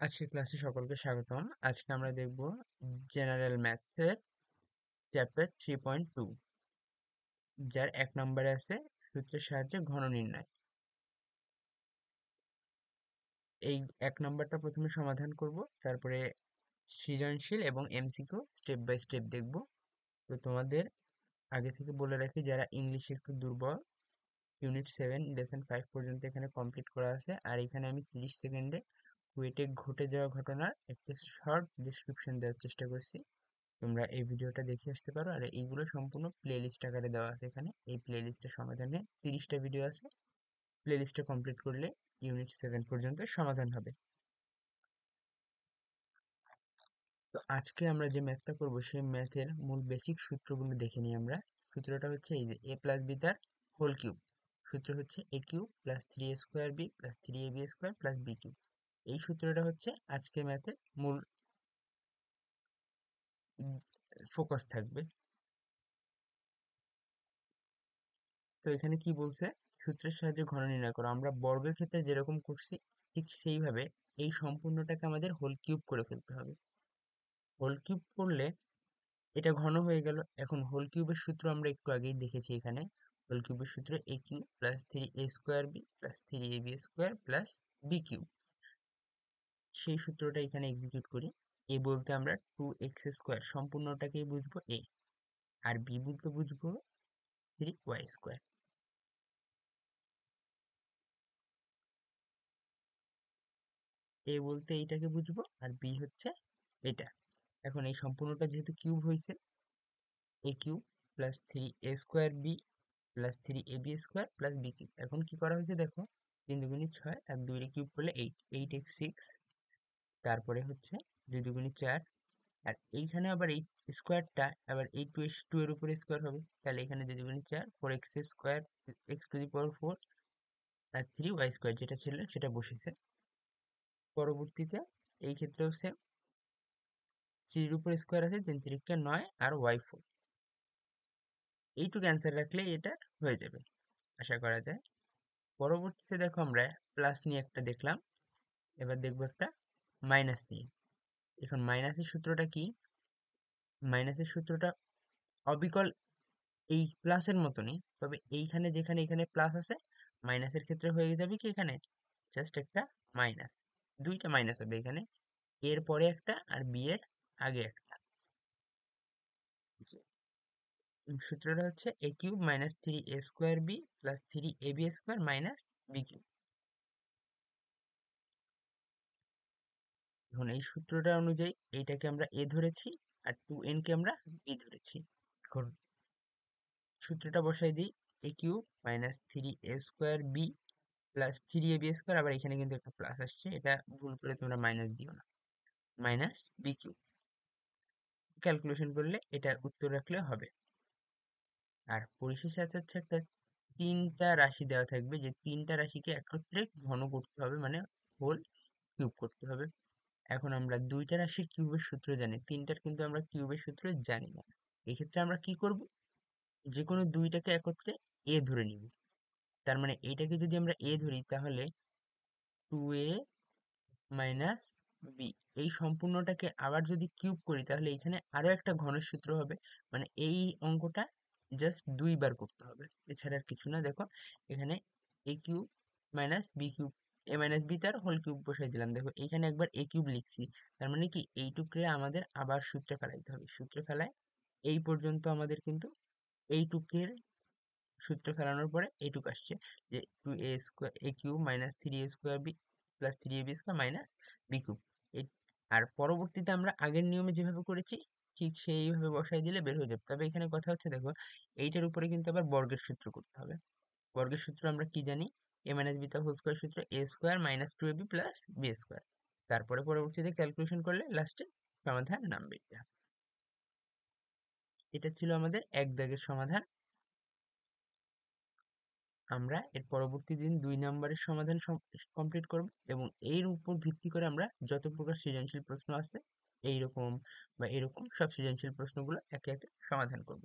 আজকের ক্লাসে সকলকে স্বাগতম। আজকে আমরা দেখব জেনারেল ম্যাথের চ্যাপ্টার 3.2, যার 1 নম্বরে আছে সূত্রের সাহায্যে ঘন নির্ণয়। এই 1 নম্বরটা প্রথমে সমাধান করব, তারপরে সৃজনশীল এবং এমসিকিউ স্টেপ বাই স্টেপ দেখব। তো তোমাদের আগে থেকে বলে রাখি, যারা ইংলিশে একটু দুর্বল, ইউনিট 7 লেসন 5 পর্যন্ত এখানে কমপ্লিট করা আছে। আর এখানে আমি 30 সেকেন্ডে কুয়েটে ঘটে যাওয়া ঘটনার একটা শর্ট ডিসক্রিপশন দেওয়ার চেষ্টা করছি। তোমরা এই ভিডিওটা দেখে আসতে পারো। আর এইগুলো সম্পূর্ণ প্লে লিস্ট আকারে দেওয়া আছে এখানে। এই প্লে লিস্টের সমাধানে 30টা ভিডিও আছে। প্লে লিস্টটা কমপ্লিট করলে ইউনিট 7 পর্যন্ত সমাধান হবে। তো আজকে আমরা যে ম্যাথটা করবো সেই ম্যাথের মূল বেসিক সূত্রগুলো দেখে নিই আমরা। সূত্রটা হচ্ছে এই যে a প্লাস বি তার হোল কিউব। সূত্র হচ্ছে a cube plus 3a² b plus 3ab² plus b cube. এই সূত্রটা হচ্ছে আজকে ম্যাথের মূল ফোকাস থাকবে। তো এখানে কি বলছে, সূত্রের সাহায্যে ঘন নির্ণয় করো। আমরা বর্গের ক্ষেত্রে যেরকম করছি ঠিক সেইভাবে এই সম্পূর্ণটাকে আমাদের হোল কিউব করে ফেলতে হবে। হোল কিউব করলে এটা ঘন হয়ে গেল। এখন হোল কিউবের সূত্র আমরা একটু আগেই দেখেছি। এখানে হোল কিউবের সূত্র a cube plus 3a² b plus 3ab² plus b cube. সেই সূত্রটা এখানে এক্সিকিউট করি। a বলতে আমরা 2x² সম্পূর্ণটাকেই বুঝবো a, আর b বলতে বুঝবো 3y²। a বলতে এইটাকে বুঝবো, আর b হচ্ছে এটা। এখন এই সম্পূর্ণটা যেহেতু কিউব হয়েছে, a cube plus 3a² b plus 3ab² plus b cube. এখন কি করা হয়েছে দেখো, 3 দুগুণে 6 আর 2 রে কিউব করলে 8, 8x6। তারপরে হচ্ছে 2 দুগুণে 4, আর এইখানে আবার এই স্কোয়ারটা আবার এই 2 এর উপরে স্কোয়ার হবে, তাহলে এখানে 2 দুগুণে 4, 4x² x⁴ আর 3y² যেটা ছিল সেটা বসেছে। পরবর্তীতে এই ক্ষেত্রেও সেম, 3 এর উপরে স্কোয়ার আছে, 3 3 9 আর y4। এইটুকু অ্যান্সার রাখলে এটা হয়ে যাবে আশা করা যায়। পরবর্তীতে দেখো আমরা প্লাস নিয়ে একটা দেখলাম, এবার দেখবো একটা মাইনাস নিয়ে। এখন মাইনাসের সূত্রটা কি? মাইনাসের সূত্রটা অবিকল এই প্লাসের মতনই, তবে এইখানে যেখানে এখানে প্লাস আছে, মাইনাসের ক্ষেত্রে হয়ে যাবে কি এখানে জাস্ট একটা মাইনাস। দুইটা মাইনাস হবে এখানে, এর পরে একটা আর বি এর আগে একটা। সূত্রটা হচ্ছে a cube minus 3a² b plus 3ab² minus b cube. এখন এই সূত্রটা অনুযায়ী এইটাকে আমরা a ধরেছি আর 2n কে আমরা b ধরেছি। এখন সূত্রটা বসাই দিই, a cube minus 3a² b plus 3ab², আবার এখানে কিন্তু একটা প্লাস আসছে, এটা ভুল করে তোমরা মাইনাস দিও না, মাইনাস b কিউব। ক্যালকুলেশন করলে এটা উত্তর রাখলে হবে। আর পরিশেষে আছে হচ্ছে একটা 3টা রাশি দেওয়া থাকবে, যে 3টা রাশিকে একত্রে ঘন করতে হবে, মানে হোল কিউব করতে হবে। এখন আমরা 2টা রাশির কিউবের সূত্র জানি, 3টার কিন্তু আমরা কিউবের সূত্র জানি না। এক্ষেত্রে আমরা কি করব, যে কোনো 2টাকে একত্রে a ধরে নিব। তার মানে এইটাকে যদি আমরা a ধরি, তাহলে 2a মাইনাস বি, এই সম্পূর্ণটাকে আবার যদি কিউব করি তাহলে এখানে আরো একটা ঘনের সূত্র হবে। মানে এই অঙ্কটা জাস্ট 2বার করতে হবে, এছাড়া আর কিছু না। দেখো এখানে a cube minus B cube, a minus B তার হোল কিউব বসাই দিলাম। দেখো এখানে একবার a কিউব লিখছি, তার মানে কি এইটুকু আমাদের আবার সূত্রে ফেলাইতে হবে। সূত্রে ফেলায় এই পর্যন্ত আমাদের কিন্তু এইটুকের সূত্র ফেলানোর পরে এইটুকু আসছে, যে 2a² a cube minus 3a² b plus 3ab² minus B cube. আর পরবর্তীতে আমরা আগের নিয়মে যেভাবে করেছি ঠিক সেইভাবে বসাই দিলে বের হয়ে যাবে। তবে এখানে কথা হচ্ছে দেখো, এইটার উপরে কিন্তু আবার বর্গের সূত্র করতে হবে। বর্গের সূত্র আমরা কি জানি, a মাইনাস বি তার হোল স্কোয়ার সূত্র a² minus 2ab plus b²। তারপরে পরবর্তীতে ক্যালকুলেশন করলে লাস্টে সমাধান নামবে এটা। এটা ছিল আমাদের এক দাগের সমাধান। আমরা এর পরবর্তী দিন 2 নম্বরের সমাধান কমপ্লিট করব, এবং এর উপর ভিত্তি করে আমরা যত প্রকার সৃজনশীল প্রশ্ন আছে এইরকম বা এরকম সব সৃজনশীল প্রশ্নগুলো একে একে সমাধান করব।